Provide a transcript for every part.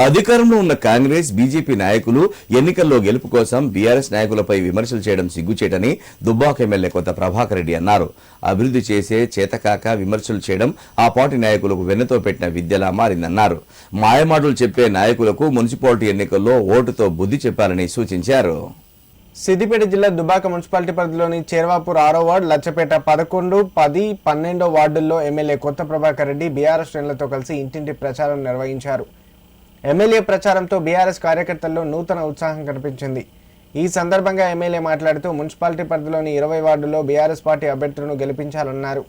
అధికారంలో ఉన్న కాంగ్రెస్ బీజేపీ నాయకులు ఎన్నికల్లో గెలుపు కోసం బీఆర్ఎస్ నాయకులపై విమర్శలు చేయడం సిగ్గుచేటని దుబ్బాక ఎమ్మెల్యే కొత్త ప్రభాకర్ రెడ్డి అన్నారు. అభివృద్ధి చేసే చేతకాక విమర్శలు చేయడం ఆ పార్టీ నాయకులకు వెన్నతో పెట్టిన విద్యలా మారిందన్నారు. మాయమాటలు చెప్పే నాయకులకు మున్సిపాలిటీ ఎన్నికల్లో ఓటుతో బుద్ధి చెప్పాలని సూచించారు. సిద్దిపేట జిల్లా దుబ్బాక మున్సిపాలిటీ పరిధిలోని చేర్వాపూర్ 6వ వార్డు, లచ్చపేట 11, 10, 12 వార్డుల్లో ఎమ్మెల్యే కొత్త ప్రభాకర్ రెడ్డి బీఆర్ఎస్ శ్రేణులతో కలిసి ఇంటింటి ప్రచారం నిర్వహించారు. ఎమ్మెల్యే ప్రచారంతో బీఆర్ఎస్ కార్యకర్తల్లో నూతన ఉత్సాహం కనిపించింది. ఈ సందర్భంగా ఎమ్మెల్యే మాట్లాడుతూ మున్సిపాలిటీ పరిధిలోని 20 వార్డుల్లో బీఆర్ఎస్ పార్టీ అభ్యర్థులను గెలిపించాలన్నారు.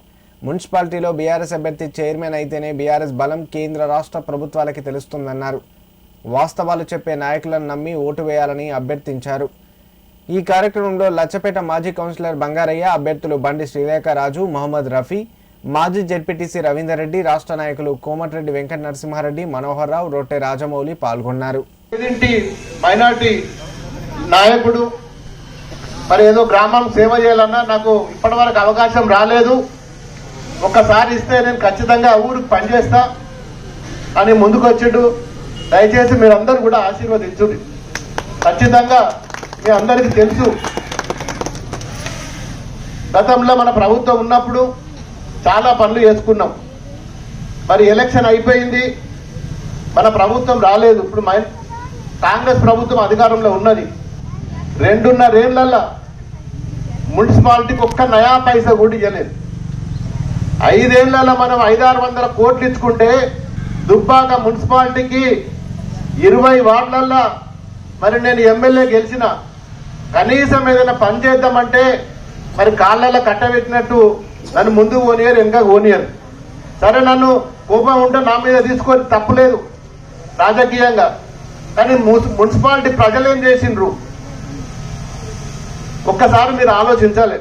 మున్సిపాలిటీలో బీఆర్ఎస్ అభ్యర్థి చైర్మన్ అయితేనే బీఆర్ఎస్ బలం కేంద్ర రాష్ట్ర ప్రభుత్వాలకి తెలుస్తుందన్నారు. వాస్తవాలు చెప్పే నాయకులను నమ్మి ఓటు వేయాలని అభ్యర్థించారు. ఈ కార్యక్రమంలో లచ్చపేట మాజీ కౌన్సిలర్ బంగారయ్య, అభ్యర్థులు బండి శ్రీలేఖ రాజు, మహమ్మద్ రఫీ, మాజీ జెడ్పీటీసీ రవీందర్ రెడ్డి, రాష్ట్ర నాయకులు కోమటిరెడ్డి వెంకట నరసింహారెడ్డి, మనోహర్ రావు, రొట్టె రాజమౌళి పాల్గొన్నారు. మైనార్టీ నాయకుడు మరి ఏదో గ్రామం సేవ చేయాలన్నా నాకు ఇప్పటి వరకు అవకాశం రాలేదు. ఒక్కసారి ఇస్తే నేను ఖచ్చితంగా ఊరికి పనిచేస్తా అని ముందుకు వచ్చిండు. దయచేసి మీరందరూ కూడా ఆశీర్వదించుడి. ఖచ్చితంగా మీ అందరికీ తెలుసు, గతంలో మన ప్రభుత్వం ఉన్నప్పుడు చాలా పనులు చేసుకున్నాం. మరి ఎలక్షన్ అయిపోయింది, మన ప్రభుత్వం రాలేదు. ఇప్పుడు కాంగ్రెస్ ప్రభుత్వం అధికారంలో ఉన్నది. 2.5 ఏళ్లలో మున్సిపాలిటీకి ఒక్క నయా పైసా కూడా ఇవ్వలేదు. 5 ఏళ్లలో మనం 500-600 కోట్లు ఇచ్చుకుంటే దుబ్బాక మున్సిపాలిటీకి 20 వార్డులల్లో మరి నేను ఎమ్మెల్యే గెలిచిన కనీసం ఏదైనా పని చేద్దామంటే మరి కాళ్ళల్లో కట్టబెట్టినట్టు నన్ను ముందుకు పోనీయరు, వెనక పోనీయరు. సరే, నన్ను కోపం ఉంటే నా మీద తీసుకొని తప్పులేదు రాజకీయంగా, కానీ మున్సిపాలిటీ ప్రజలు ఏం చేసిండ్రు ఒక్కసారి మీరు ఆలోచించాలి.